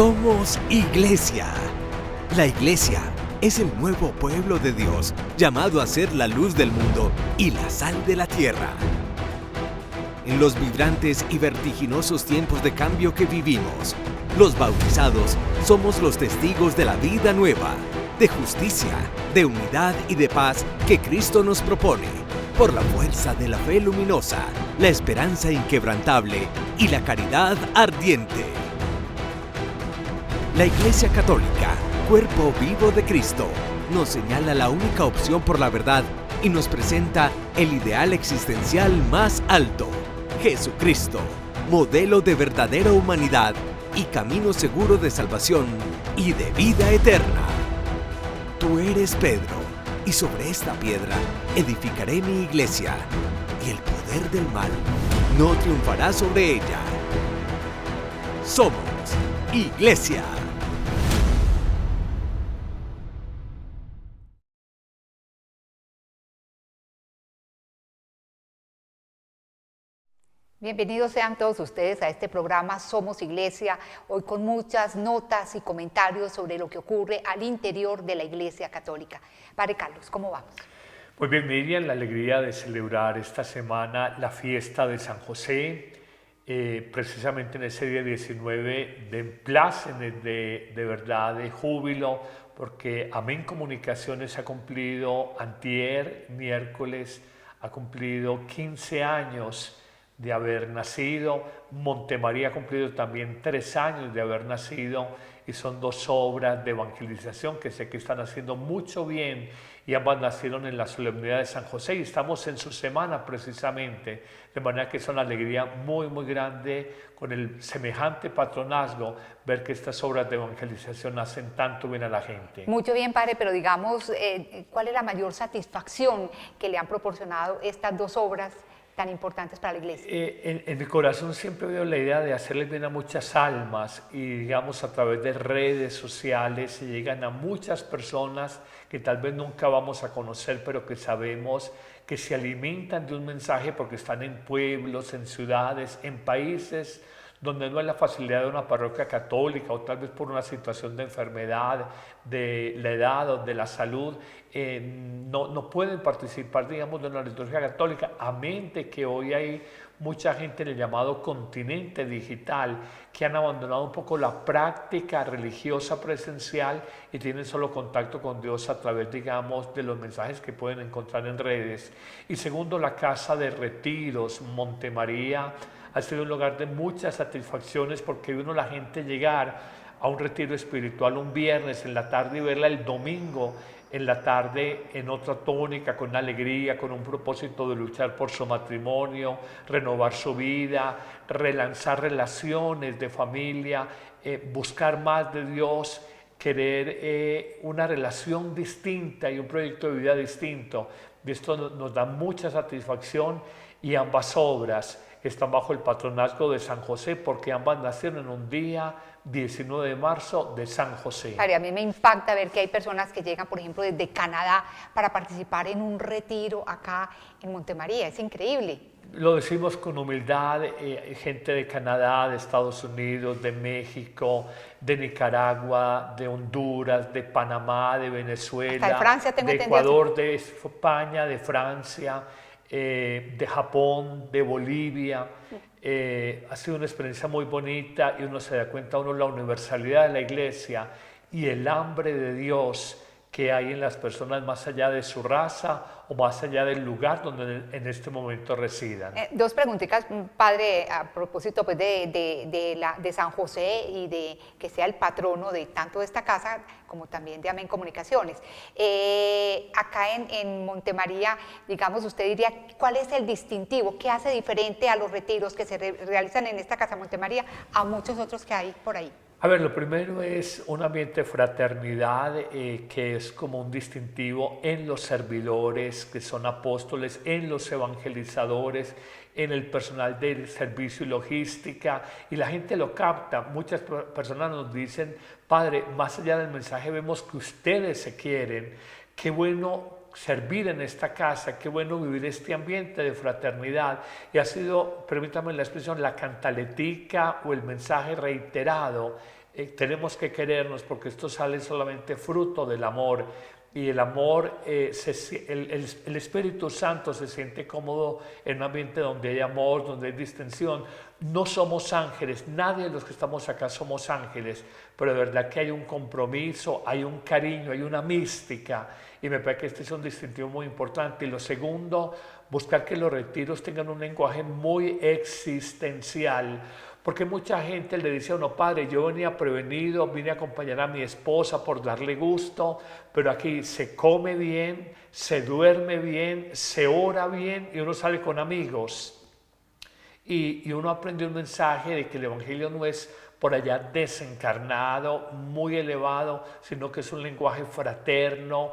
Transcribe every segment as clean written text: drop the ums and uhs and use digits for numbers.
Somos Iglesia. La Iglesia es el nuevo pueblo de Dios, llamado a ser la luz del mundo y la sal de la tierra. En los vibrantes y vertiginosos tiempos de cambio que vivimos, los bautizados somos los testigos de la vida nueva, de justicia, de unidad y de paz que Cristo nos propone, por la fuerza de la fe luminosa, la esperanza inquebrantable y la caridad ardiente. La Iglesia Católica, cuerpo vivo de Cristo, nos señala la única opción por la verdad y nos presenta el ideal existencial más alto: Jesucristo, modelo de verdadera humanidad y camino seguro de salvación y de vida eterna. Tú eres Pedro, y sobre esta piedra edificaré mi iglesia, y el poder del mal no triunfará sobre ella. Somos Iglesia. Bienvenidos sean todos ustedes a este programa Somos Iglesia, hoy con muchas notas y comentarios sobre lo que ocurre al interior de la Iglesia Católica. Padre Carlos, ¿cómo vamos? Muy bien, Miriam, la alegría de celebrar esta semana la fiesta de San José, precisamente en ese día 19 de plácemes de verdad, de júbilo, porque Amén Comunicaciones ha cumplido antier, miércoles, ha cumplido 15 años de haber nacido. Montemaría ha cumplido también 3 años de haber nacido, y son 2 obras de evangelización que sé que están haciendo mucho bien, y ambas nacieron en la solemnidad de San José y estamos en su semana precisamente, de manera que es una alegría muy muy grande con el semejante patronazgo ver que estas obras de evangelización hacen tanto bien a la gente. Mucho bien, Padre, pero digamos, ¿cuál es la mayor satisfacción que le han proporcionado estas 2 obras tan importantes para la Iglesia? En mi corazón siempre veo la idea de hacerle bien a muchas almas, y digamos a través de redes sociales se llegan a muchas personas que tal vez nunca vamos a conocer, pero que sabemos que se alimentan de un mensaje porque están en pueblos, en ciudades, en países donde no hay la facilidad de una parroquia católica, o tal vez por una situación de enfermedad, de la edad o de la salud, no pueden participar, digamos, de una liturgia católica, a mente que hoy hay mucha gente en el llamado continente digital que han abandonado un poco la práctica religiosa presencial y tienen solo contacto con Dios a través, digamos, de los mensajes que pueden encontrar en redes. Y segundo, la Casa de Retiros Montemaría ha sido un lugar de muchas satisfacciones, porque uno la gente llegar a un retiro espiritual un viernes en la tarde y verla el domingo en la tarde en otra tónica, con alegría, con un propósito de luchar por su matrimonio, renovar su vida, relanzar relaciones de familia, buscar más de Dios, querer una relación distinta y un proyecto de vida distinto. Y esto nos da mucha satisfacción, y ambas obras están bajo el patronazgo de San José, porque ambas nacieron en un día 19 de marzo de San José. Padre, a mí me impacta ver que hay personas que llegan, por ejemplo, desde Canadá para participar en un retiro acá en Montemaría. Es increíble. Lo decimos con humildad, gente de Canadá, de Estados Unidos, de México, de Nicaragua, de Honduras, de Panamá, de Venezuela, de Francia, de Ecuador, de España, de Francia, de Japón, de Bolivia. Ha sido una experiencia muy bonita, y uno se da cuenta, la universalidad de la Iglesia y el hambre de Dios que hay en las personas, más allá de su raza o más allá del lugar donde en este momento residan. 2 preguntitas, Padre, a propósito pues, de San José y de que sea el patrono de tanto de esta casa como también de Amén Comunicaciones. Acá en Montemaría, digamos, usted diría, ¿cuál es el distintivo? ¿Qué hace diferente a los retiros que se realizan en esta casa Montemaría a muchos otros que hay por ahí? A ver, lo primero es un ambiente de fraternidad, que es como un distintivo en los servidores, que son apóstoles, en los evangelizadores, en el personal del servicio y logística, y la gente lo capta. Muchas personas nos dicen, Padre, más allá del mensaje vemos que ustedes se quieren, qué bueno servir en esta casa, qué bueno vivir este ambiente de fraternidad. Y ha sido, permítame la expresión, la cantaletica o el mensaje reiterado tenemos que querernos porque esto sale solamente fruto del amor. Y el amor, el Espíritu Santo se siente cómodo en un ambiente donde hay amor, donde hay distensión. No somos ángeles, nadie de los que estamos acá somos ángeles, pero de verdad que hay un compromiso, hay un cariño, hay una mística. Y me parece que este es un distintivo muy importante. Y lo segundo, buscar que los retiros tengan un lenguaje muy existencial. Porque mucha gente le dice a uno, padre, yo venía prevenido, vine a acompañar a mi esposa por darle gusto, pero aquí se come bien, se duerme bien, se ora bien y uno sale con amigos. Y uno aprende un mensaje de que el Evangelio no es por allá desencarnado, muy elevado, sino que es un lenguaje fraterno,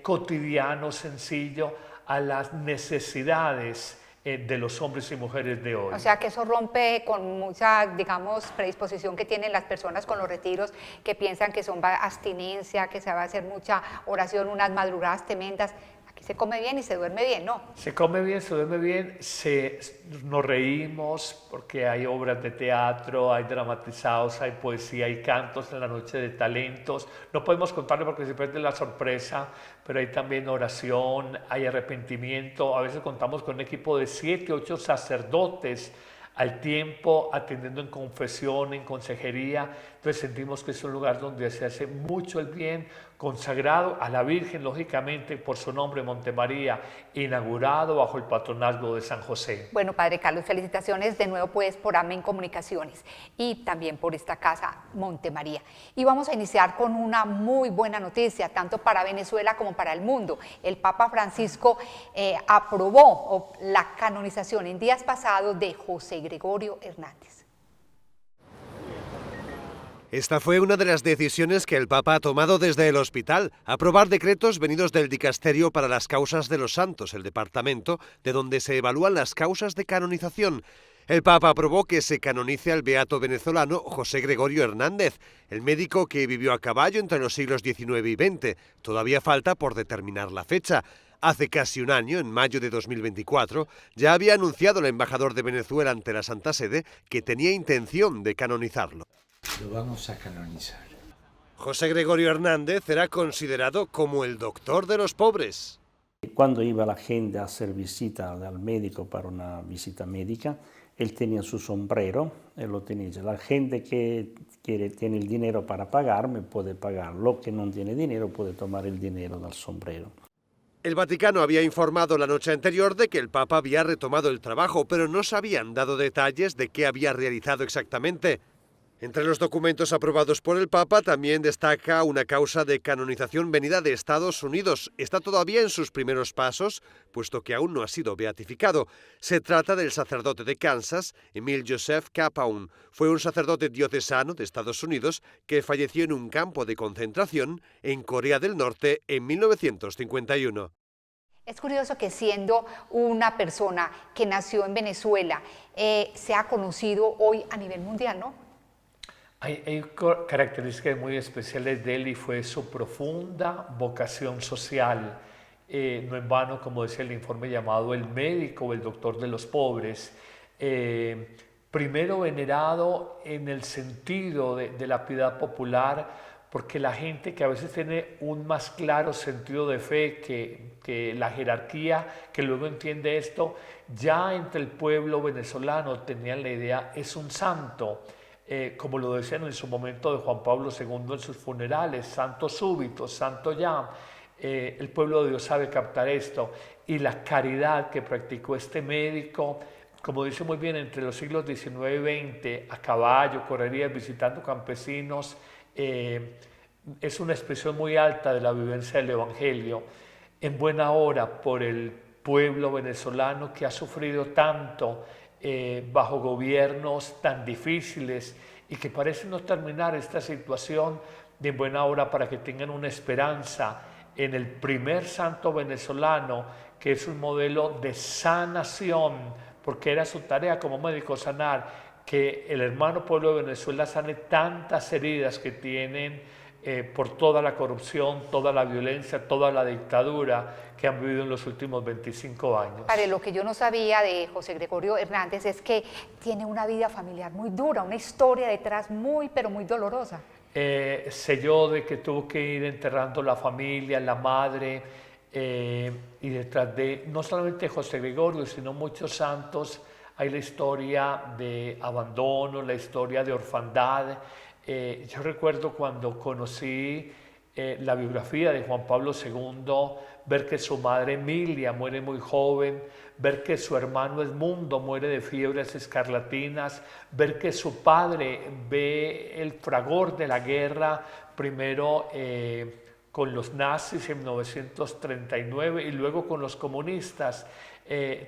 cotidiano, sencillo, a las necesidades de los hombres y mujeres de hoy. O sea que eso rompe con mucha, digamos, predisposición que tienen las personas con los retiros, que piensan que son abstinencia, que se va a hacer mucha oración, unas madrugadas tremendas. Aquí se come bien y se duerme bien, ¿no? Se come bien, se duerme bien, nos reímos porque hay obras de teatro, hay dramatizados, hay poesía, hay cantos en la noche de talentos. No podemos contarle porque se pierde la sorpresa, pero hay también oración, hay arrepentimiento. A veces contamos con un equipo de 7, 8 sacerdotes al tiempo, atendiendo en confesión, en consejería. Entonces sentimos que es un lugar donde se hace mucho el bien, consagrado a la Virgen, lógicamente, por su nombre, Montemaría, inaugurado bajo el patronazgo de San José. Bueno, Padre Carlos, felicitaciones de nuevo pues por Amén Comunicaciones y también por esta casa Montemaría. Y vamos a iniciar con una muy buena noticia, tanto para Venezuela como para el mundo. El Papa Francisco aprobó la canonización en días pasados de José Gregorio Hernández. Esta fue una de las decisiones que el Papa ha tomado desde el hospital, aprobar decretos venidos del Dicasterio para las Causas de los Santos, el departamento de donde se evalúan las causas de canonización. El Papa aprobó que se canonice al beato venezolano José Gregorio Hernández, el médico que vivió a caballo entre los siglos XIX y XX. Todavía falta por determinar la fecha. Hace casi un año, en mayo de 2024, ya había anunciado el embajador de Venezuela ante la Santa Sede que tenía intención de canonizarlo. Lo vamos a canonizar. José Gregorio Hernández era considerado como el doctor de los pobres. Cuando iba la gente a hacer visita al médico para una visita médica, él tenía su sombrero, él lo tenía. La gente que tiene el dinero para pagarme puede pagar, lo que no tiene dinero puede tomar el dinero del sombrero. El Vaticano había informado la noche anterior de que el Papa había retomado el trabajo, pero no se habían dado detalles de qué había realizado exactamente. Entre los documentos aprobados por el Papa también destaca una causa de canonización venida de Estados Unidos. Está todavía en sus primeros pasos, puesto que aún no ha sido beatificado. Se trata del sacerdote de Kansas, Emil Joseph Capaun. Fue un sacerdote diocesano de Estados Unidos que falleció en un campo de concentración en Corea del Norte en 1951. Es curioso que siendo una persona que nació en Venezuela, se ha conocido hoy a nivel mundial, ¿no? Hay características muy especiales de él y fue su profunda vocación social. No en vano, como decía el informe, llamado el médico o el doctor de los pobres. Primero venerado en el sentido de la piedad popular, porque la gente que a veces tiene un más claro sentido de fe que la jerarquía, que luego entiende esto, ya entre el pueblo venezolano tenían la idea, es un santo. Como lo decían en su momento de Juan Pablo II en sus funerales, santo súbito, santo ya. El pueblo de Dios sabe captar esto, y la caridad que practicó este médico, como dice muy bien, entre los siglos XIX y XX, a caballo, correría visitando campesinos, es una expresión muy alta de la vivencia del Evangelio, en buena hora por el pueblo venezolano que ha sufrido tanto bajo gobiernos tan difíciles y que parece no terminar esta situación, de buena hora para que tengan una esperanza en el primer santo venezolano, que es un modelo de sanación, porque era su tarea como médico sanar, que el hermano pueblo de Venezuela sane tantas heridas que tienen por toda la corrupción, toda la violencia, toda la dictadura que han vivido en los últimos 25 años. Padre, lo que yo no sabía de José Gregorio Hernández es que tiene una vida familiar muy dura, una historia detrás muy, pero muy dolorosa. Sé yo de que tuvo que ir enterrando la familia, la madre, y detrás de no solamente José Gregorio, sino muchos santos, hay la historia de abandono, la historia de orfandad. Yo recuerdo cuando conocí la biografía de Juan Pablo II, ver que su madre Emilia muere muy joven, ver que su hermano Edmundo muere de fiebres escarlatinas, ver que su padre ve el fragor de la guerra, primero con los nazis en 1939 y luego con los comunistas.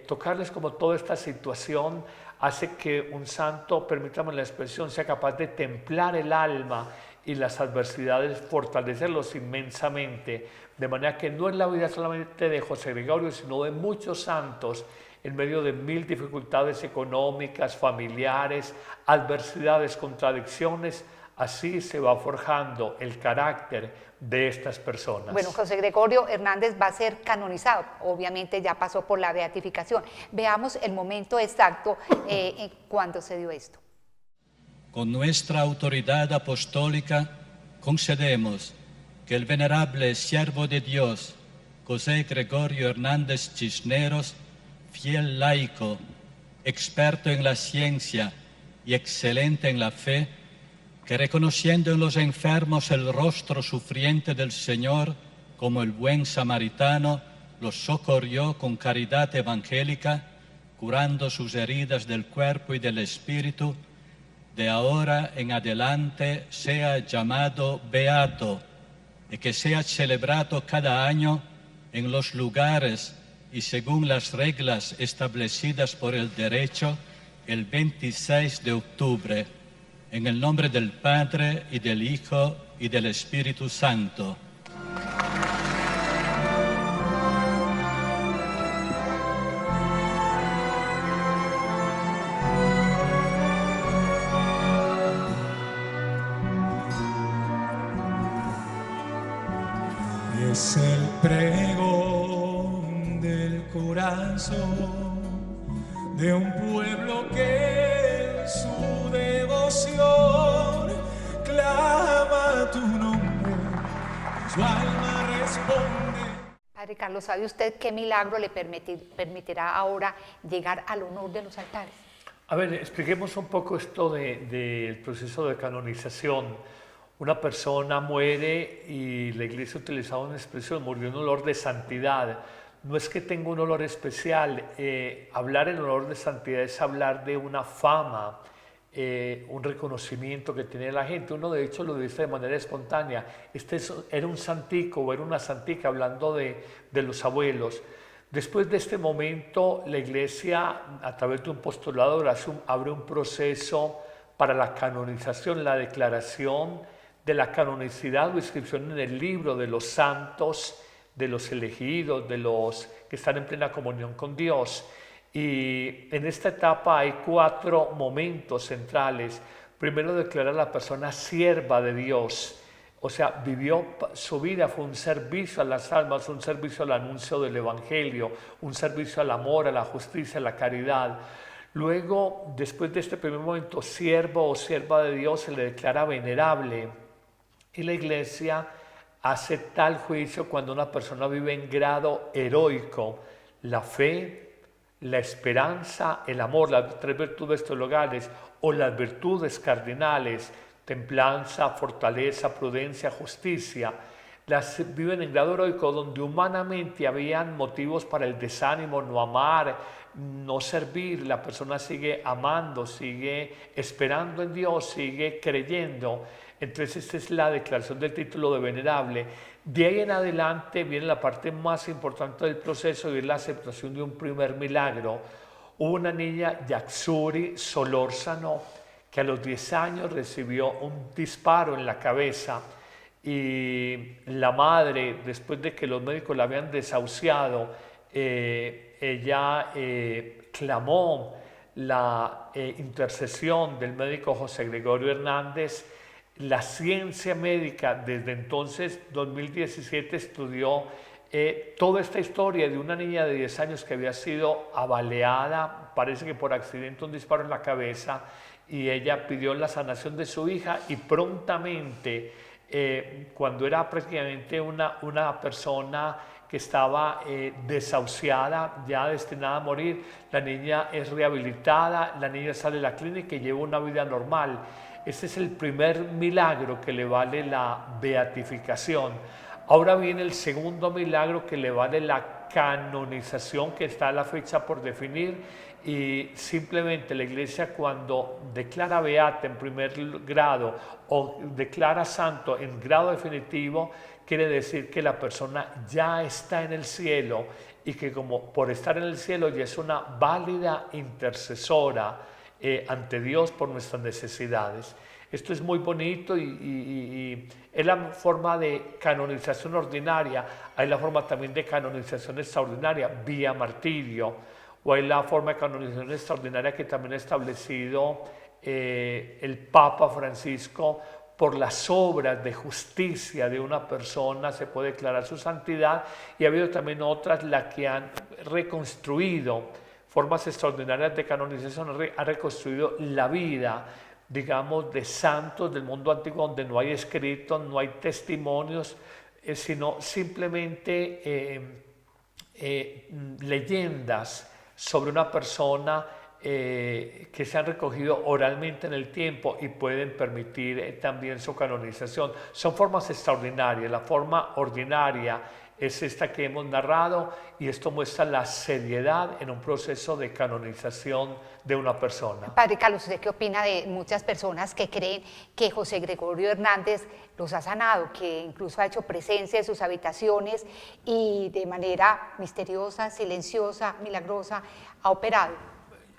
Tocarles como toda esta situación hace que un santo, permítame la expresión, sea capaz de templar el alma y las adversidades fortalecerlos inmensamente, de manera que no es la vida solamente de José Gregorio, sino de muchos santos en medio de mil dificultades económicas, familiares, adversidades, contradicciones. Así se va forjando el carácter de estas personas. Bueno, José Gregorio Hernández va a ser canonizado, obviamente ya pasó por la beatificación. Veamos el momento exacto cuando se dio esto. Con nuestra autoridad apostólica concedemos que el venerable siervo de Dios, José Gregorio Hernández Cisneros, fiel laico, experto en la ciencia y excelente en la fe, que reconociendo en los enfermos el rostro sufriente del Señor, como el buen samaritano, los socorrió con caridad evangélica, curando sus heridas del cuerpo y del espíritu, de ahora en adelante sea llamado beato y que sea celebrado cada año en los lugares y según las reglas establecidas por el derecho el 26 de octubre. En el nombre del Padre, y del Hijo, y del Espíritu Santo. Es el pregón del corazón de un pueblo que en su devoción clama tu nombre, su alma responde. Padre Carlos, ¿sabe usted qué milagro le permitirá ahora llegar al honor de los altares? A ver, expliquemos un poco esto del proceso de canonización. Una persona muere y la iglesia utilizaba una expresión, murió en olor de santidad. No es que tenga un olor especial, hablar en olor de santidad es hablar de una fama, un reconocimiento que tiene la gente. Uno de hecho lo dice de manera espontánea, era un santico o era una santica, hablando de los abuelos. Después de este momento, la iglesia, a través de un postulado de oración, abre un proceso para la canonización, la declaración de la canonicidad o inscripción en el libro de los santos, de los elegidos, de los que están en plena comunión con Dios. Y en esta etapa hay 4 momentos centrales. Primero, declarar a la persona sierva de Dios. O sea, su vida fue un servicio a las almas, un servicio al anuncio del Evangelio, un servicio al amor, a la justicia, a la caridad. Luego, después de este primer momento, siervo o sierva de Dios se le declara venerable. Y la iglesia hace tal juicio cuando una persona vive en grado heroico, la fe, la esperanza, el amor, las 3 virtudes teologales o las virtudes cardinales, templanza, fortaleza, prudencia, justicia, las viven en grado heroico donde humanamente habían motivos para el desánimo, no amar, no servir. La persona sigue amando, sigue esperando en Dios, sigue creyendo. Entonces esta es la declaración del título de venerable. De ahí en adelante viene la parte más importante del proceso y es la aceptación de un primer milagro. Hubo una niña, Yaxuri Solórzano, que a los 10 años recibió un disparo en la cabeza y la madre, después de que los médicos la habían desahuciado, ella clamó la intercesión del médico José Gregorio Hernández la ciencia médica desde entonces, 2017, estudió toda esta historia de una niña de 10 años que había sido abaleada, parece que por accidente, un disparo en la cabeza, y ella pidió la sanación de su hija y prontamente, cuando era prácticamente una persona que estaba desahuciada, ya destinada a morir, la niña es rehabilitada, la niña sale de la clínica y lleva una vida normal. Este es el primer milagro que le vale la beatificación. Ahora viene el segundo milagro que le vale la canonización, que está a la fecha por definir, y simplemente la Iglesia, cuando declara beata en primer grado o declara santo en grado definitivo, quiere decir que la persona ya está en el cielo y que como por estar en el cielo ya es una válida intercesora ante Dios por nuestras necesidades. Esto es muy bonito y es la forma de canonización ordinaria. Hay la forma también de canonización extraordinaria, vía martirio, o hay la forma de canonización extraordinaria que también ha establecido el Papa Francisco. Por las obras de justicia de una persona se puede declarar su santidad, y ha habido también otras las que han reconstruido formas extraordinarias de canonización, ha reconstruido la vida, digamos, de santos del mundo antiguo, donde no hay escritos, no hay testimonios, sino simplemente leyendas sobre una persona que se han recogido oralmente en el tiempo y pueden permitir también su canonización. Son formas extraordinarias. La forma ordinaria es esta que hemos narrado, y esto muestra la seriedad en un proceso de canonización de una persona. Padre Carlos, ¿usted qué opina de muchas personas que creen que José Gregorio Hernández los ha sanado, que incluso ha hecho presencia en sus habitaciones y de manera misteriosa, silenciosa, milagrosa, ha operado?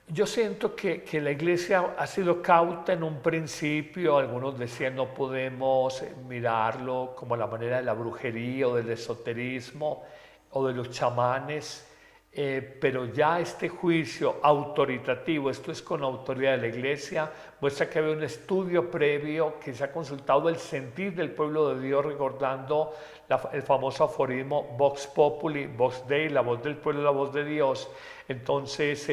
Yo siento que la Iglesia ha sido cauta en un principio. Algunos decían no podemos mirarlo como la manera de la brujería o del esoterismo o de los chamanes, pero ya este juicio autoritativo, esto es con autoridad de la Iglesia, muestra que había un estudio previo, que se ha consultado el sentir del pueblo de Dios, recordando el famoso aforismo Vox Populi, Vox Dei, la voz del pueblo, la voz de Dios. Entonces,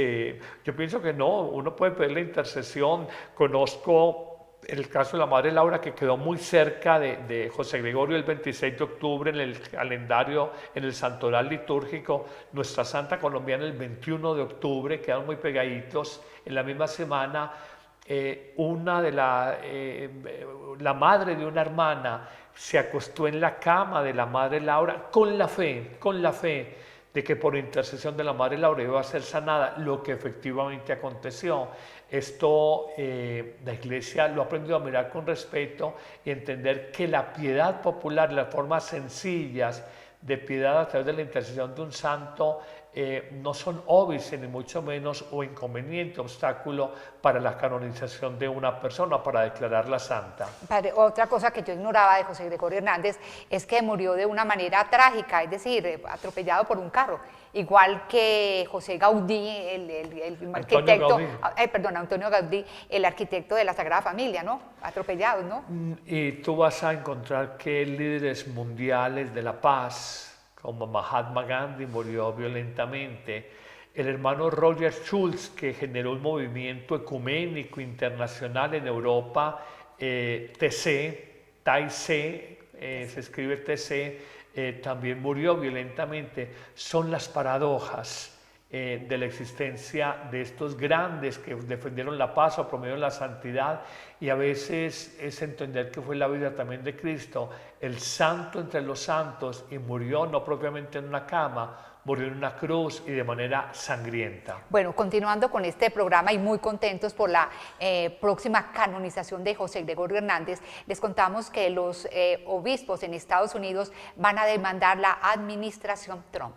yo pienso que no, uno puede pedir la intercesión. Conozco el caso de la Madre Laura, que quedó muy cerca de José Gregorio el 26 de octubre en el calendario, en el santoral litúrgico. Nuestra Santa Colombiana el 21 de octubre, quedan muy pegaditos. En la misma semana, la madre de una hermana se acostó en la cama de la Madre Laura con la fe de que por intercesión de la Madre Laura iba a ser sanada, lo que efectivamente aconteció. Esto la Iglesia lo ha aprendido a mirar con respeto y entender que la piedad popular, las formas sencillas de piedad a través de la intercesión de un santo, no son óbice ni mucho menos o inconveniente, obstáculo para la canonización de una persona, para declararla santa. Padre, otra cosa que yo ignoraba de José Gregorio Hernández es que murió de una manera trágica, es decir, atropellado por un carro, igual que José Gaudí, Antonio Gaudí, el arquitecto de la Sagrada Familia, ¿no? Atropellados, ¿no? Y tú vas a encontrar que líderes mundiales de la paz, como Mahatma Gandhi, murió violentamente. El hermano Roger Schulz, que generó un movimiento ecuménico internacional en Europa, TAIC, se escribe TC, también murió violentamente. Son las paradojas de la existencia de estos grandes que defendieron la paz o promovieron la santidad, y a veces es entender que fue la vida también de Cristo, el santo entre los santos, y murió no propiamente en una cama, murió en una cruz y de manera sangrienta. Bueno, continuando con este programa y muy contentos por la próxima canonización de José Gregorio Hernández, les contamos que los obispos en Estados Unidos van a demandar la administración Trump.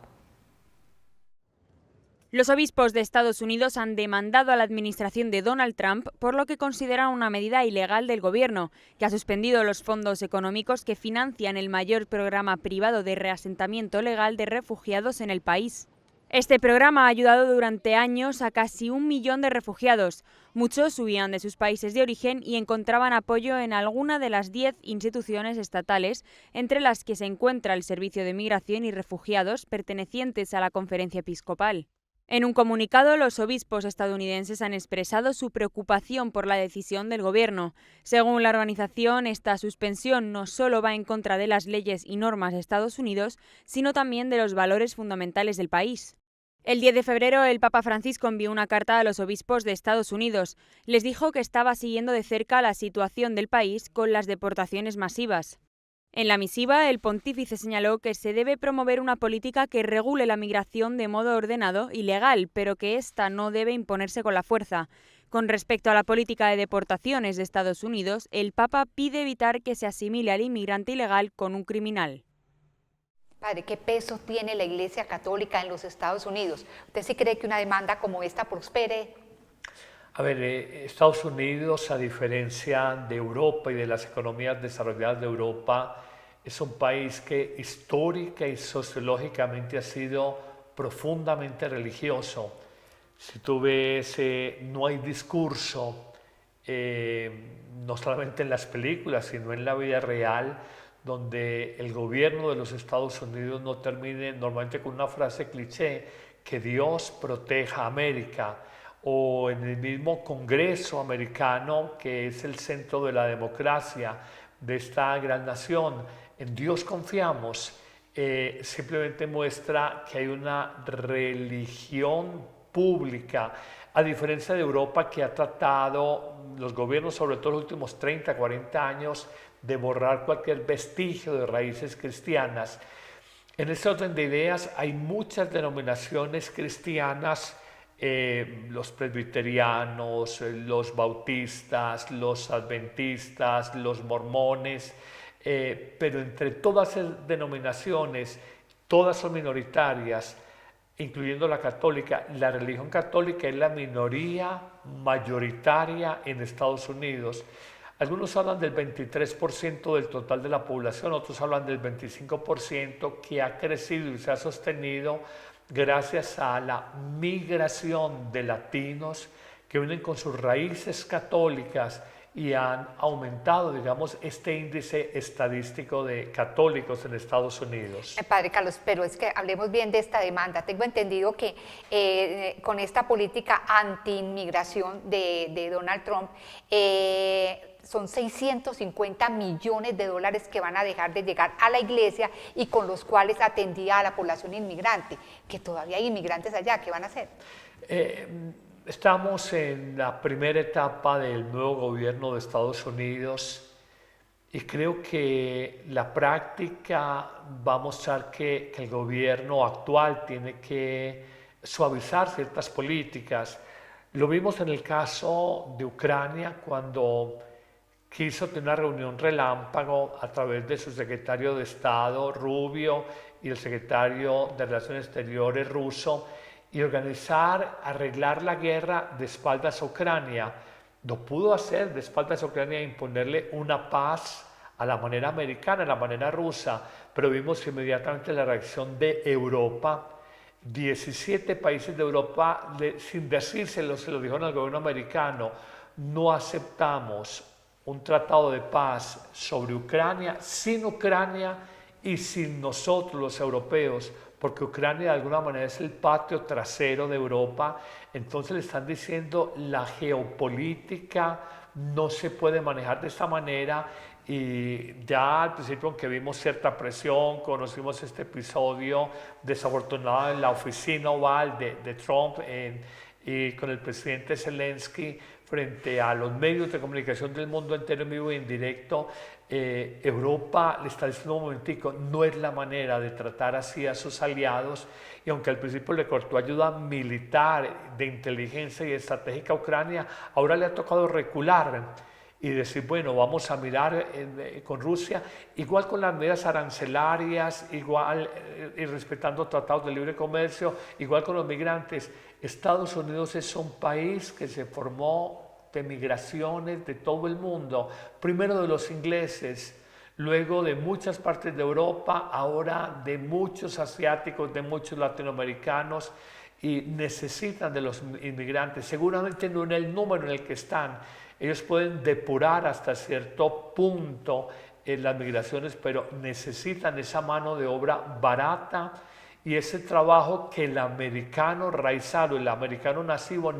Los obispos de Estados Unidos han demandado a la administración de Donald Trump por lo que consideran una medida ilegal del gobierno, que ha suspendido los fondos económicos que financian el mayor programa privado de reasentamiento legal de refugiados en el país. Este programa ha ayudado durante años a casi 1 millón de refugiados. Muchos huían de sus países de origen y encontraban apoyo en alguna de las 10 instituciones estatales, entre las que se encuentra el Servicio de Migración y Refugiados, pertenecientes a la Conferencia Episcopal. En un comunicado, los obispos estadounidenses han expresado su preocupación por la decisión del gobierno. Según la organización, esta suspensión no solo va en contra de las leyes y normas de Estados Unidos, sino también de los valores fundamentales del país. El 10 de febrero, el Papa Francisco envió una carta a los obispos de Estados Unidos. Les dijo que estaba siguiendo de cerca la situación del país con las deportaciones masivas. En la misiva, el pontífice señaló que se debe promover una política que regule la migración de modo ordenado y legal, pero que ésta no debe imponerse con la fuerza. Con respecto a la política de deportaciones de Estados Unidos, el Papa pide evitar que se asimile al inmigrante ilegal con un criminal. Padre, ¿qué peso tiene la Iglesia Católica en los Estados Unidos? ¿Usted sí cree que una demanda como esta prospere? A ver, Estados Unidos, a diferencia de Europa y de las economías desarrolladas de Europa, es un país que histórica y sociológicamente ha sido profundamente religioso. Si tú ves, no hay discurso, no solamente en las películas, sino en la vida real, donde el gobierno de los Estados Unidos no termine normalmente con una frase cliché, que Dios proteja a América, o en el mismo Congreso americano, que es el centro de la democracia de esta gran nación, en Dios confiamos, simplemente muestra que hay una religión pública, a diferencia de Europa, que ha tratado, los gobiernos sobre todo los últimos 30, 40 años, de borrar cualquier vestigio de raíces cristianas. En este orden de ideas hay muchas denominaciones cristianas, los presbiterianos, los bautistas, los adventistas, los mormones, pero entre todas esas denominaciones, todas son minoritarias, incluyendo la católica. La religión católica es la minoría mayoritaria en Estados Unidos. Algunos hablan del 23% del total de la población, otros hablan del 25%, que ha crecido y se ha sostenido gracias a la migración de latinos que vienen con sus raíces católicas y han aumentado, digamos, este índice estadístico de católicos en Estados Unidos. Padre Carlos, pero es que hablemos bien de esta demanda. Tengo entendido que con esta política anti-inmigración de Donald Trump, son 650 millones de dólares que van a dejar de llegar a la iglesia y con los cuales atendía a la población inmigrante, que todavía hay inmigrantes allá. ¿Qué van a hacer? Estamos en la primera etapa del nuevo gobierno de Estados Unidos y creo que la práctica va a mostrar que el gobierno actual tiene que suavizar ciertas políticas. Lo vimos en el caso de Ucrania, cuando quiso tener una reunión relámpago a través de su secretario de Estado, Rubio, y el secretario de Relaciones Exteriores ruso, y arreglar la guerra de espaldas a Ucrania. Lo pudo hacer de espaldas a Ucrania e imponerle una paz a la manera americana, a la manera rusa, pero vimos inmediatamente la reacción de Europa. 17 países de Europa, sin decírselo, se lo dijeron al gobierno americano: no aceptamos un tratado de paz sobre Ucrania, sin Ucrania y sin nosotros los europeos, porque Ucrania de alguna manera es el patio trasero de Europa. Entonces le están diciendo: la geopolítica no se puede manejar de esta manera. Y ya al principio, aunque vimos cierta presión, conocimos este episodio desafortunado en la oficina oval de Trump y con el presidente Zelensky frente a los medios de comunicación del mundo entero, en vivo y en directo. Europa le está diciendo: un momentico, no es la manera de tratar así a sus aliados. Y aunque al principio le cortó ayuda militar, de inteligencia y estratégica a Ucrania, ahora le ha tocado recular y decir: bueno, vamos a mirar con Rusia, igual con las medidas arancelarias, igual y respetando tratados de libre comercio, igual con los migrantes. Estados Unidos es un país que se formó de migraciones de todo el mundo, primero de los ingleses, luego de muchas partes de Europa, ahora de muchos asiáticos, de muchos latinoamericanos, y necesitan de los inmigrantes, seguramente no en el número en el que están. Ellos pueden depurar hasta cierto punto las migraciones, pero necesitan esa mano de obra barata y ese trabajo que el americano raizado, el americano nativo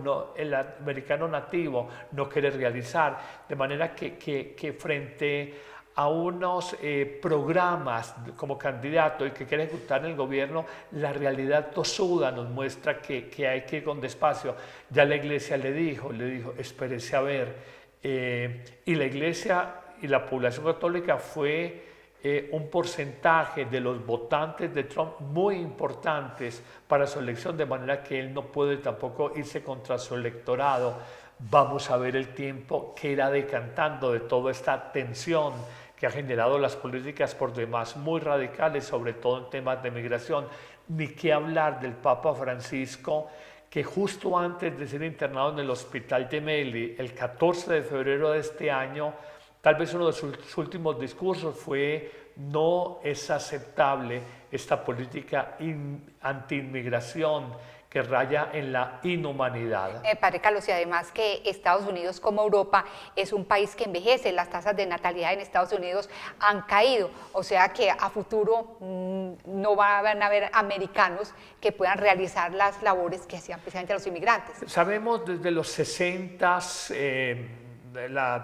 no quiere realizar. De manera que frente a unos programas como candidato y que quiere ejecutar en el gobierno, la realidad tosuda nos muestra que hay que ir con despacio. Ya la iglesia le dijo, espérese a ver. Y la iglesia y la población católica fue un porcentaje de los votantes de Trump muy importantes para su elección, de manera que él no puede tampoco irse contra su electorado. Vamos a ver el tiempo que irá decantando de toda esta tensión que ha generado las políticas por demás muy radicales, sobre todo en temas de migración. Ni qué hablar del Papa Francisco, que justo antes de ser internado en el hospital Gemelli, el 14 de febrero de este año, tal vez uno de sus últimos discursos fue: no es aceptable esta política anti-inmigración que raya en la inhumanidad. Padre Carlos, y además que Estados Unidos, como Europa, es un país que envejece, las tasas de natalidad en Estados Unidos han caído, o sea que a futuro no van a haber americanos que puedan realizar las labores que hacían precisamente los inmigrantes. Sabemos desde los 60s,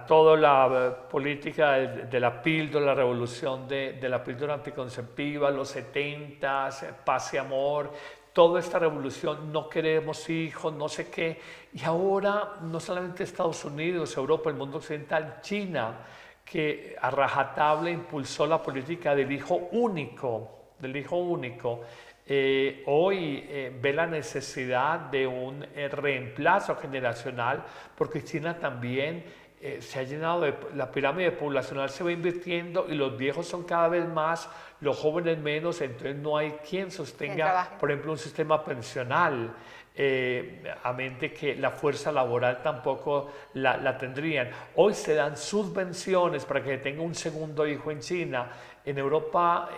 toda la política de la píldora, la revolución de la píldora anticonceptiva, los 70s, paz y amor, toda esta revolución, no queremos hijos, no sé qué, y ahora no solamente Estados Unidos, Europa, el mundo occidental, China, que a rajatabla impulsó la política del hijo único, hoy ve la necesidad de un reemplazo generacional, porque China también se ha llenado, la pirámide poblacional se va invirtiendo y los viejos son cada vez más, los jóvenes menos, entonces no hay quien sostenga, por ejemplo, un sistema pensional, a mente que la fuerza laboral tampoco la tendrían. Hoy se dan subvenciones para que tenga un segundo hijo en China. En Europa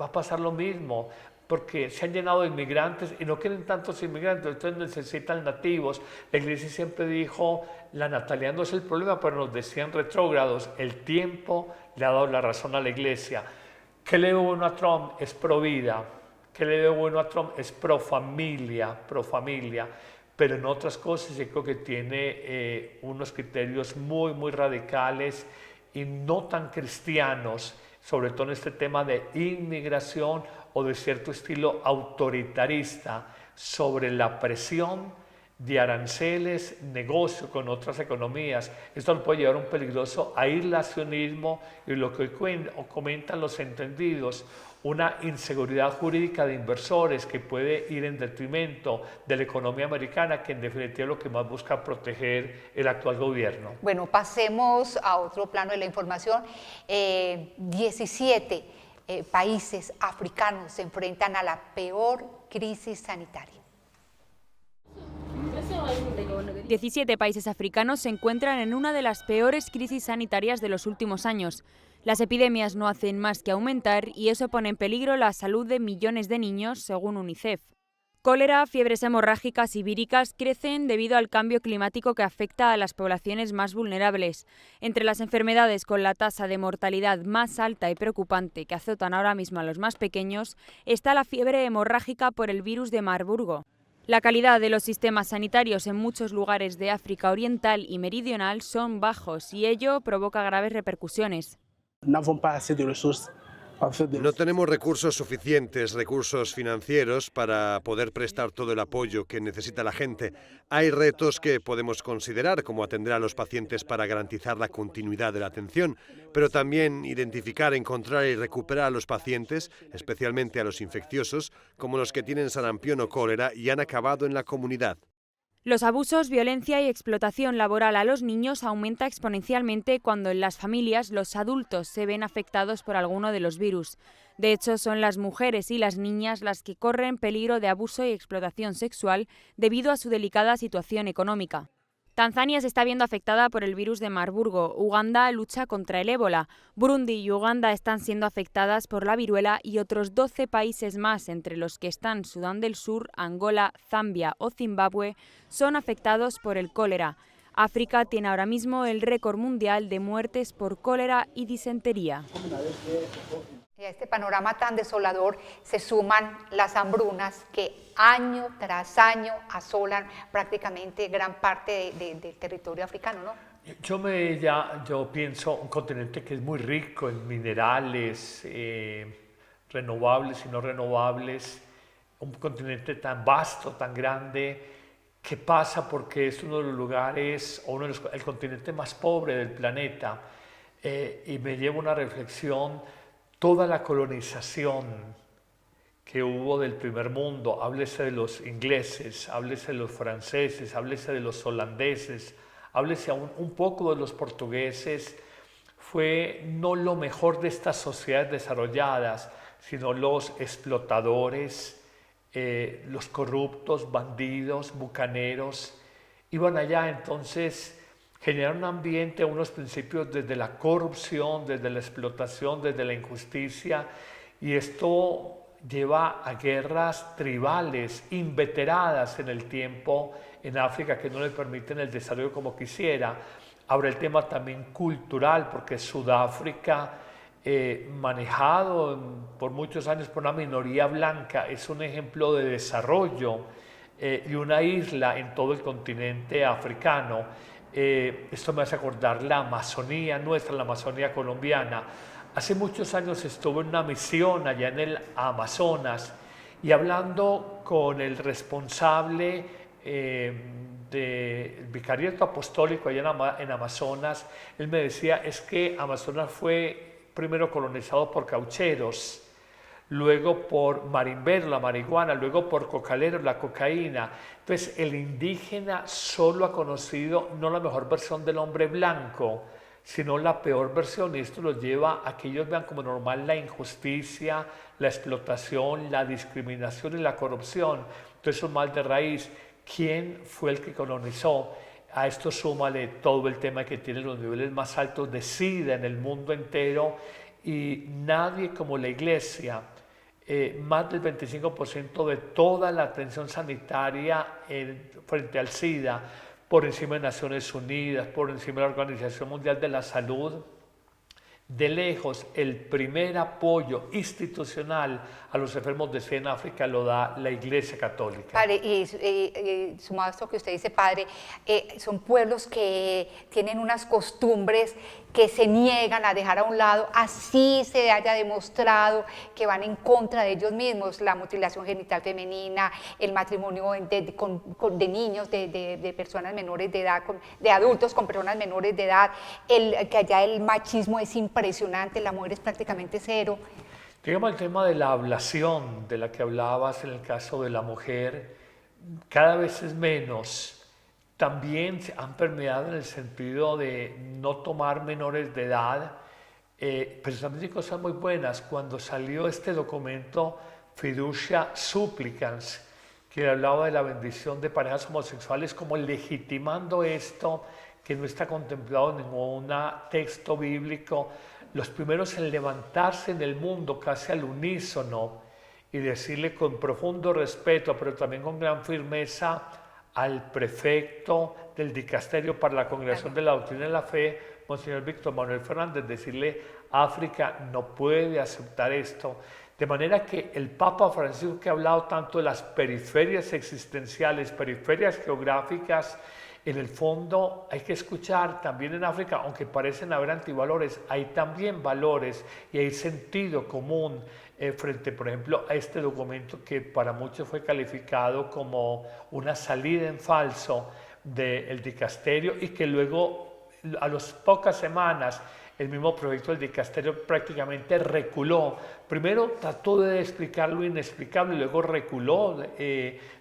va a pasar lo mismo, porque se han llenado de inmigrantes y no quieren tantos inmigrantes, entonces necesitan nativos. La iglesia siempre dijo, la natalidad no es el problema, pero nos decían retrógrados. El tiempo le ha dado la razón a la iglesia. ¿Qué le veo bueno a Trump? Es pro vida. ¿Qué le veo bueno a Trump? Es pro familia, pero en otras cosas yo creo que tiene unos criterios muy, muy radicales y no tan cristianos, sobre todo en este tema de inmigración o de cierto estilo autoritarista sobre la presión de aranceles, negocio con otras economías. Esto nos puede llevar a un peligroso aislacionismo y lo que hoy comentan los entendidos, una inseguridad jurídica de inversores que puede ir en detrimento de la economía americana, que en definitiva es lo que más busca proteger el actual gobierno. Bueno, pasemos a otro plano de la información. 17 países africanos se enfrentan a la peor crisis sanitaria. 17 países africanos se encuentran en una de las peores crisis sanitarias de los últimos años. Las epidemias no hacen más que aumentar y eso pone en peligro la salud de millones de niños, según UNICEF. Cólera, fiebres hemorrágicas y víricas crecen debido al cambio climático que afecta a las poblaciones más vulnerables. Entre las enfermedades con la tasa de mortalidad más alta y preocupante que azotan ahora mismo a los más pequeños está la fiebre hemorrágica por el virus de Marburgo. La calidad de los sistemas sanitarios en muchos lugares de África Oriental y Meridional son bajos y ello provoca graves repercusiones. No tenemos recursos suficientes, recursos financieros para poder prestar todo el apoyo que necesita la gente. Hay retos que podemos considerar, como atender a los pacientes para garantizar la continuidad de la atención, pero también identificar, encontrar y recuperar a los pacientes, especialmente a los infecciosos, como los que tienen sarampión o cólera y han acabado en la comunidad. Los abusos, violencia y explotación laboral a los niños aumenta exponencialmente cuando en las familias los adultos se ven afectados por alguno de los virus. De hecho, son las mujeres y las niñas las que corren peligro de abuso y explotación sexual debido a su delicada situación económica. Tanzania se está viendo afectada por el virus de Marburgo. Uganda lucha contra el ébola. Burundi y Uganda están siendo afectadas por la viruela y otros 12 países más, entre los que están Sudán del Sur, Angola, Zambia o Zimbabue, son afectados por el cólera. África tiene ahora mismo el récord mundial de muertes por cólera y disentería. Y a este panorama tan desolador se suman las hambrunas que año tras año asolan prácticamente gran parte del territorio africano, ¿no? Yo pienso un continente que es muy rico en minerales, renovables y no renovables, un continente tan vasto, tan grande. ¿Qué pasa? Porque es uno de los lugares, el continente más pobre del planeta, y me lleva una reflexión. Toda la colonización que hubo del primer mundo, háblese de los ingleses, háblese de los franceses, háblese de los holandeses, háblese aún un poco de los portugueses, fue no lo mejor de estas sociedades desarrolladas, sino los explotadores, los corruptos, bandidos, bucaneros, iban allá entonces. Generar un ambiente, unos principios desde la corrupción, desde la explotación, desde la injusticia, y esto lleva a guerras tribales inveteradas en el tiempo en África que no le permiten el desarrollo como quisiera. Ahora el tema también cultural, porque Sudáfrica, manejado por muchos años por una minoría blanca, es un ejemplo de desarrollo y una isla en todo el continente africano. Esto me hace acordar la Amazonía nuestra, la Amazonía colombiana. Hace muchos años estuve en una misión allá en el Amazonas y hablando con el responsable del vicariato apostólico allá en Amazonas, él me decía, es que Amazonas fue primero colonizado por caucheros, luego por marimberos, la marihuana, luego por cocaleros, la cocaína. Entonces el indígena solo ha conocido no la mejor versión del hombre blanco, sino la peor versión, y esto los lleva a que ellos vean como normal la injusticia, la explotación, la discriminación y la corrupción. Entonces es un mal de raíz. ¿Quién fue el que colonizó? A esto súmale todo el tema que tiene los niveles más altos de SIDA en el mundo entero, y nadie como la Iglesia. Más del 25% de toda la atención sanitaria frente al SIDA, por encima de Naciones Unidas, por encima de la Organización Mundial de la Salud. De lejos, el primer apoyo institucional a los enfermos de SIDA en África lo da la Iglesia Católica. Padre, y sumado a esto que usted dice, padre, son pueblos que tienen unas costumbres que se niegan a dejar a un lado, así se haya demostrado que van en contra de ellos mismos, la mutilación genital femenina, el matrimonio de niños, de personas menores de edad, de adultos con personas menores de edad, que allá el machismo es impresionante, la mujer es prácticamente cero. Digamos el tema de la ablación de la que hablabas en el caso de la mujer, cada vez es menos. También han permeado en el sentido de no tomar menores de edad, pero también hay cosas muy buenas. Cuando salió este documento Fiducia Supplicans, que hablaba de la bendición de parejas homosexuales, como legitimando esto, que no está contemplado en ningún texto bíblico, los primeros en levantarse en el mundo casi al unísono y decirle con profundo respeto, pero también con gran firmeza, al prefecto del dicasterio para la Congregación de la Doctrina de la Fe, Monseñor Víctor Manuel Fernández, decirle: África no puede aceptar esto. De manera que el Papa Francisco, que ha hablado tanto de las periferias existenciales, periferias geográficas, en el fondo hay que escuchar también en África, aunque parecen haber antivalores, hay también valores y hay sentido común frente, por ejemplo, a este documento que para muchos fue calificado como una salida en falso del dicasterio y que luego, a las pocas semanas, el mismo proyecto del dicasterio prácticamente reculó. Primero trató de explicar lo inexplicable y luego reculó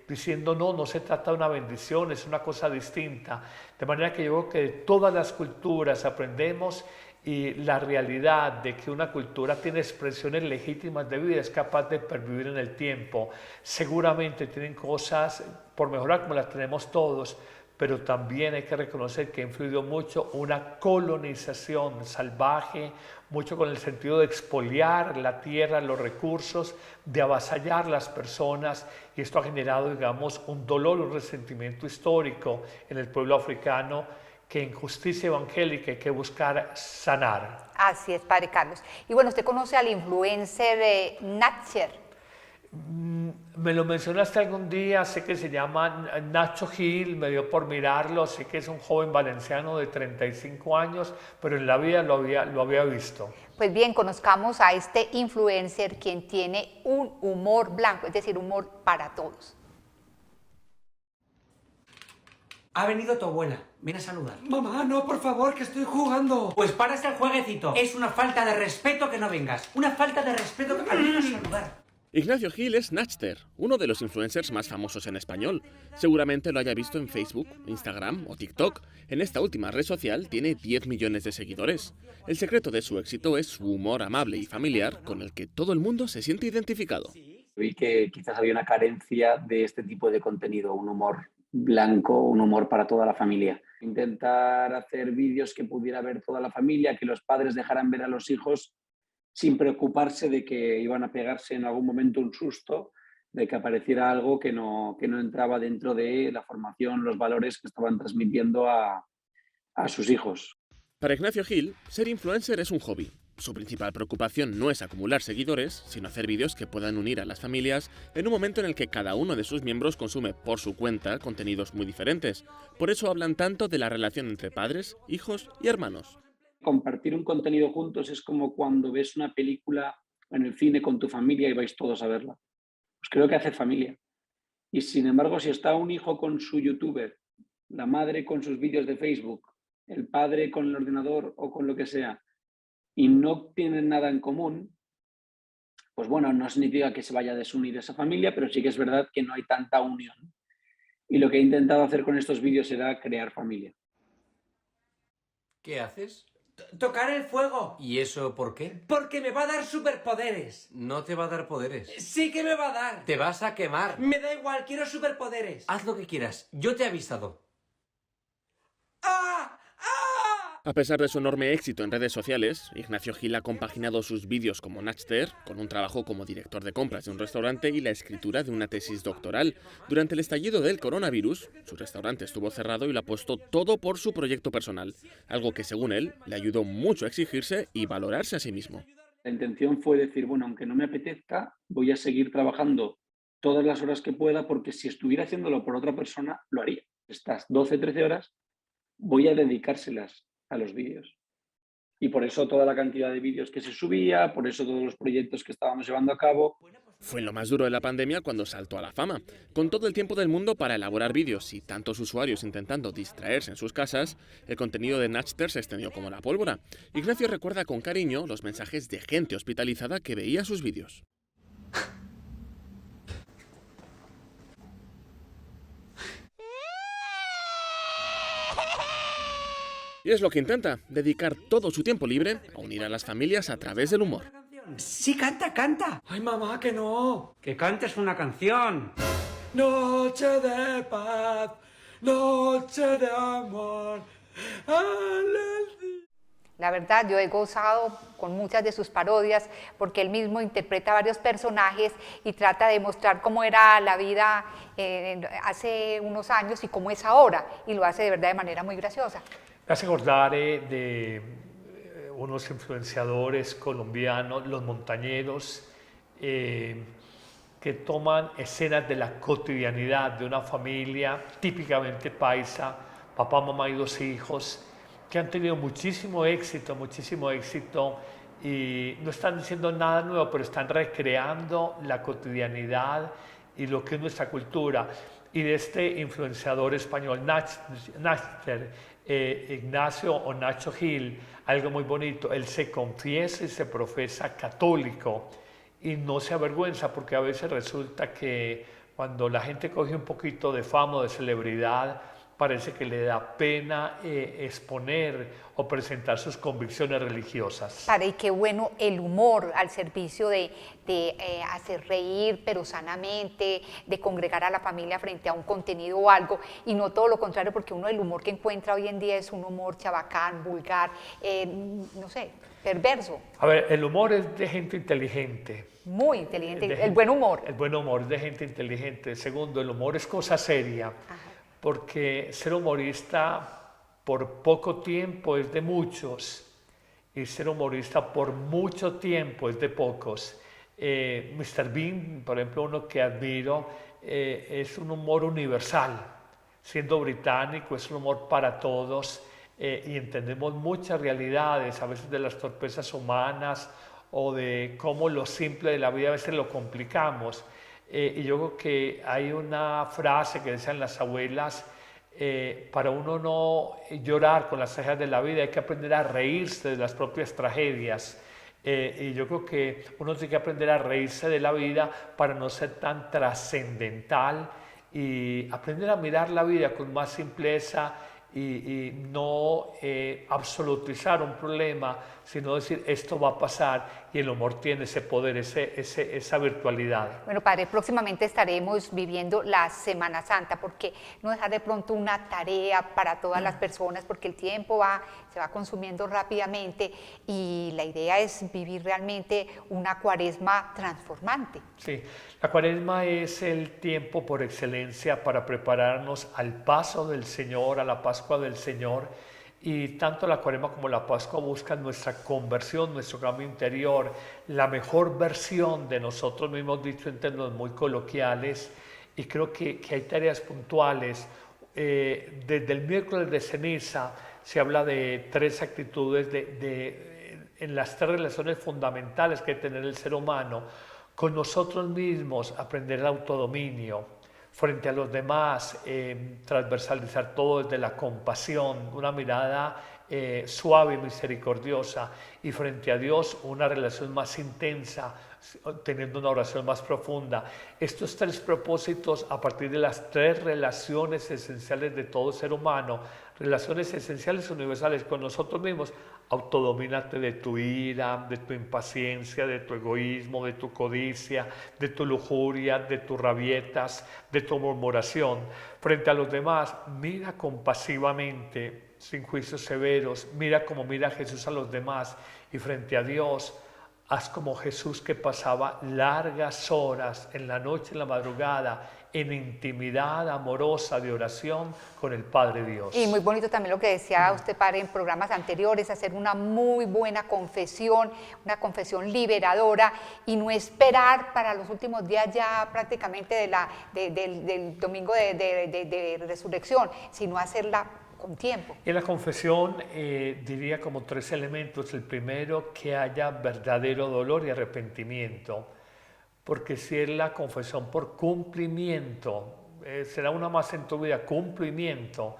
diciendo no se trata de una bendición, es una cosa distinta. De manera que yo creo que de todas las culturas aprendemos y la realidad de que una cultura tiene expresiones legítimas de vida, es capaz de pervivir en el tiempo. Seguramente tienen cosas por mejorar como las tenemos todos, pero también hay que reconocer que ha influido mucho una colonización salvaje, mucho con el sentido de expoliar la tierra, los recursos, de avasallar las personas, y esto ha generado, digamos, un dolor, un resentimiento histórico en el pueblo africano que en justicia evangélica hay que buscar sanar. Así es, Padre Carlos. Y bueno, usted conoce al influencer Natcher. Me lo mencionaste algún día, sé que se llama Nacho Gil, me dio por mirarlo, sé que es un joven valenciano de 35 años, pero en la vida lo había visto. Pues bien, conozcamos a este influencer quien tiene un humor blanco, es decir, humor para todos. Ha venido tu abuela, ven a saludar. Mamá, no, por favor, que estoy jugando. Pues para el jueguecito. Es una falta de respeto que no vengas. Una falta de respeto que al menos saludar. Ignacio Gil es Natcher, uno de los influencers más famosos en español. Seguramente lo haya visto en Facebook, Instagram o TikTok. En esta última red social tiene 10 millones de seguidores. El secreto de su éxito es su humor amable y familiar con el que todo el mundo se siente identificado. Vi que quizás había una carencia de este tipo de contenido, un humor blanco, un humor para toda la familia. Intentar hacer vídeos que pudiera ver toda la familia, que los padres dejaran ver a los hijos sin preocuparse de que iban a pegarse en algún momento un susto, de que apareciera algo que no entraba dentro de la formación, los valores que estaban transmitiendo a sus hijos. Para Ignacio Gil, ser influencer es un hobby. Su principal preocupación no es acumular seguidores, sino hacer vídeos que puedan unir a las familias en un momento en el que cada uno de sus miembros consume por su cuenta contenidos muy diferentes. Por eso hablan tanto de la relación entre padres, hijos y hermanos. Compartir un contenido juntos es como cuando ves una película en el cine con tu familia y vais todos a verla. Pues creo que hace familia. Y sin embargo, si está un hijo con su youtuber, la madre con sus vídeos de Facebook, el padre con el ordenador o con lo que sea, y no tienen nada en común, pues bueno, no significa que se vaya a desunir esa familia, pero sí que es verdad que no hay tanta unión. Y lo que he intentado hacer con estos vídeos era crear familia. ¿Qué haces? Tocar el fuego. ¿Y eso por qué? Porque me va a dar superpoderes. No te va a dar poderes. Sí que me va a dar. Te vas a quemar. Me da igual, quiero superpoderes. Haz lo que quieras. Yo te he avisado. ¡Ah! ¡Ah! A pesar de su enorme éxito en redes sociales, Ignacio Gil ha compaginado sus vídeos como Natcher con un trabajo como director de compras de un restaurante y la escritura de una tesis doctoral. Durante el estallido del coronavirus, su restaurante estuvo cerrado y lo apostó todo por su proyecto personal, algo que según él le ayudó mucho a exigirse y valorarse a sí mismo. La intención fue decir, bueno, aunque no me apetezca, voy a seguir trabajando todas las horas que pueda, porque si estuviera haciéndolo por otra persona, lo haría. Estas 12, 13 horas voy a dedicárselas a los vídeos. Y por eso toda la cantidad de vídeos que se subía, por eso todos los proyectos que estábamos llevando a cabo. Fue en lo más duro de la pandemia cuando saltó a la fama. Con todo el tiempo del mundo para elaborar vídeos y tantos usuarios intentando distraerse en sus casas, el contenido de Natcher se extendió como la pólvora. Ignacio recuerda con cariño los mensajes de gente hospitalizada que veía sus vídeos. Y es lo que intenta, dedicar todo su tiempo libre a unir a las familias a través del humor. Sí, canta, canta. Ay, mamá, que no. Que cantes una canción. Noche de paz, noche de amor. La verdad, yo he gozado con muchas de sus parodias porque él mismo interpreta varios personajes y trata de mostrar cómo era la vida hace unos años y cómo es ahora, y lo hace de verdad de manera muy graciosa. Me hace acordar de unos influenciadores colombianos, los montañeros, que toman escenas de la cotidianidad de una familia típicamente paisa, papá, mamá y 2 hijos, que han tenido muchísimo éxito y no están diciendo nada nuevo, pero están recreando la cotidianidad y lo que es nuestra cultura. Y de este influenciador español, Natcher, Ignacio o Nacho Gil, algo muy bonito, él se confiesa y se profesa católico y no se avergüenza, porque a veces resulta que cuando la gente coge un poquito de fama o de celebridad, parece que le da pena exponer o presentar sus convicciones religiosas. Padre, y qué bueno el humor al servicio de hacer reír, pero sanamente, de congregar a la familia frente a un contenido o algo, y no todo lo contrario, porque uno el humor que encuentra hoy en día es un humor chabacán, vulgar, no sé, perverso. A ver, el humor es de gente inteligente. Muy inteligente, el buen humor. El buen humor es de gente inteligente. Segundo, el humor es cosa seria. Ajá. Porque ser humorista por poco tiempo es de muchos y ser humorista por mucho tiempo es de pocos. Mr. Bean, por ejemplo, uno que admiro, es un humor universal. Siendo británico, es un humor para todos y entendemos muchas realidades, a veces de las torpezas humanas o de cómo lo simple de la vida a veces lo complicamos. Y yo creo que hay una frase que decían las abuelas, para uno no llorar con las tragedias de la vida hay que aprender a reírse de las propias tragedias. Y yo creo que uno tiene que aprender a reírse de la vida para no ser tan trascendental y aprender a mirar la vida con más simpleza y no absolutizar un problema, sino decir esto va a pasar, y el humor tiene ese poder, esa virtualidad. Bueno, Padre, próximamente estaremos viviendo la Semana Santa, porque no dejar de pronto una tarea para todas las personas, porque el tiempo se va consumiendo rápidamente y la idea es vivir realmente una cuaresma transformante. Sí, la cuaresma es el tiempo por excelencia para prepararnos al paso del Señor, a la Pascua del Señor, y tanto la cuaresma como la Pascua buscan nuestra conversión, nuestro cambio interior, la mejor versión de nosotros mismos, dicho en términos muy coloquiales, y creo que hay tareas puntuales. Desde el miércoles de ceniza se habla de 3 actitudes en las 3 relaciones fundamentales que tiene el ser humano: con nosotros mismos, aprender el autodominio; frente a los demás, transversalizar todo desde la compasión, una mirada suave y misericordiosa; y frente a Dios, una relación más intensa, teniendo una oración más profunda. Estos 3 propósitos, a partir de las 3 relaciones esenciales de todo ser humano, relaciones esenciales universales con nosotros mismos: autodomínate de tu ira, de tu impaciencia, de tu egoísmo, de tu codicia, de tu lujuria, de tus rabietas, de tu murmuración. Frente a los demás, mira compasivamente, sin juicios severos, mira como mira Jesús a los demás. Y frente a Dios, haz como Jesús, que pasaba largas horas en la noche, en la madrugada, en intimidad amorosa de oración con el Padre Dios. Y muy bonito también lo que decía usted, Padre, en programas anteriores, hacer una muy buena confesión, una confesión liberadora, y no esperar para los últimos días ya prácticamente del domingo de resurrección, sino hacerla con tiempo. En la confesión diría como 3 elementos. El primero, que haya verdadero dolor y arrepentimiento, porque si es la confesión por cumplimiento, será una más en tu vida, cumplimiento.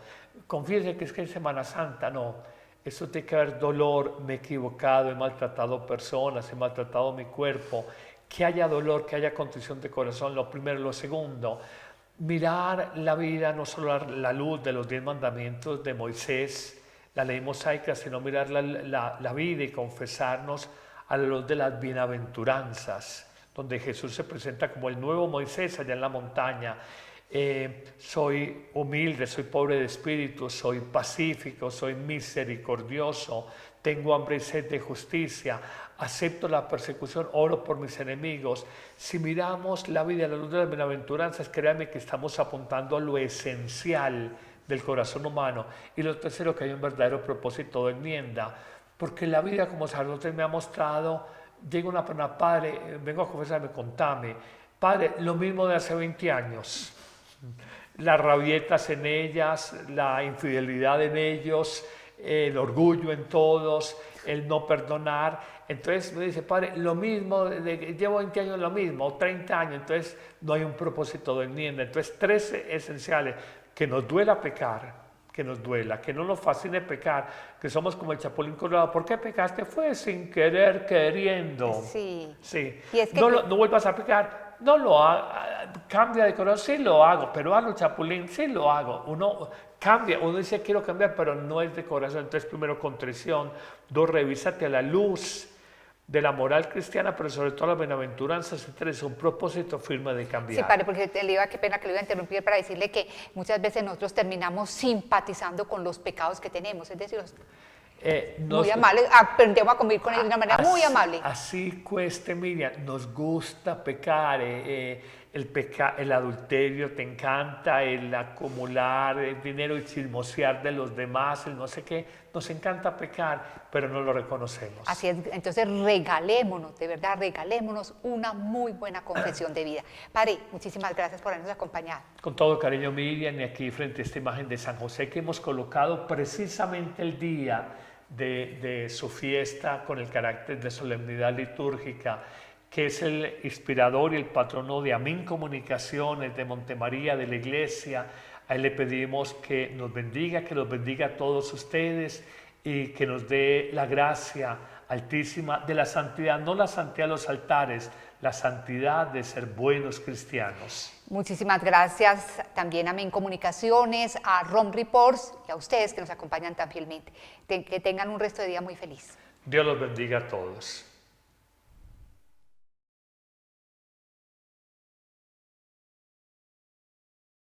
Confiese que es que en Semana Santa, no. Eso tiene que haber dolor, me he equivocado, he maltratado personas, he maltratado mi cuerpo. Que haya dolor, que haya contrición de corazón, lo primero. Lo segundo, mirar la vida, no solo la luz de los 10 mandamientos de Moisés, la ley mosaica, sino mirar la vida y confesarnos a la luz de las bienaventuranzas, donde Jesús se presenta como el nuevo Moisés allá en la montaña. Soy humilde, soy pobre de espíritu, soy pacífico, soy misericordioso, tengo hambre y sed de justicia, acepto la persecución, oro por mis enemigos. Si miramos la vida a la luz de las bienaventuranzas, créanme que estamos apuntando a lo esencial del corazón humano. Y lo tercero, que hay un verdadero propósito de enmienda, porque la vida, como sacerdote, me ha mostrado. Llega una persona: Padre, vengo a confesarme, contame. Padre, lo mismo de hace 20 años. Las rabietas en ellas, la infidelidad en ellos, el orgullo en todos, el no perdonar. Entonces me dice: Padre, lo mismo, llevo 20 años lo mismo, o 30 años. Entonces no hay un propósito de enmienda. Entonces 3 esenciales: que nos duela pecar, que nos duela, que no nos fascine pecar, que somos como el chapulín colorado. ¿Por qué pecaste? Fue sin querer, queriendo. Sí. Sí. Y es que no vuelvas a pecar. no lo hago, cambia de corazón, sí lo hago, peruano, chapulín, sí lo hago. Uno cambia, uno dice quiero cambiar, pero no es de corazón. Entonces, primero, contrición. 2, revísate a la luz de la moral cristiana, pero sobre todo las bienaventuranzas. Y 3, un propósito firme de cambiar. Sí, padre, porque qué pena que lo iba a interrumpir para decirle que muchas veces nosotros terminamos simpatizando con los pecados que tenemos, es decir, muy amable, aprendemos a convivir con ellos de una manera muy amable. Así cueste, Miriam, nos gusta pecar, el adulterio te encanta, el acumular el dinero y chismosear de los demás, el no sé qué, nos encanta pecar, pero no lo reconocemos. Así es, entonces regalémonos, de verdad, regalémonos una muy buena confesión de vida. Padre, muchísimas gracias por habernos acompañado. Con todo cariño, Miriam, y aquí frente a esta imagen de San José que hemos colocado precisamente el día de su fiesta con el carácter de solemnidad litúrgica, que es el inspirador y el patrono de Amén Comunicaciones, de Montemaría, de la Iglesia. A él le pedimos que nos bendiga, que los bendiga a todos ustedes y que nos dé la gracia altísima de la santidad, no la santidad de los altares, la santidad de ser buenos cristianos. Muchísimas gracias también a Amén Comunicaciones, a ROM Reports y a ustedes que nos acompañan tan fielmente. Que tengan un resto de día muy feliz. Dios los bendiga a todos.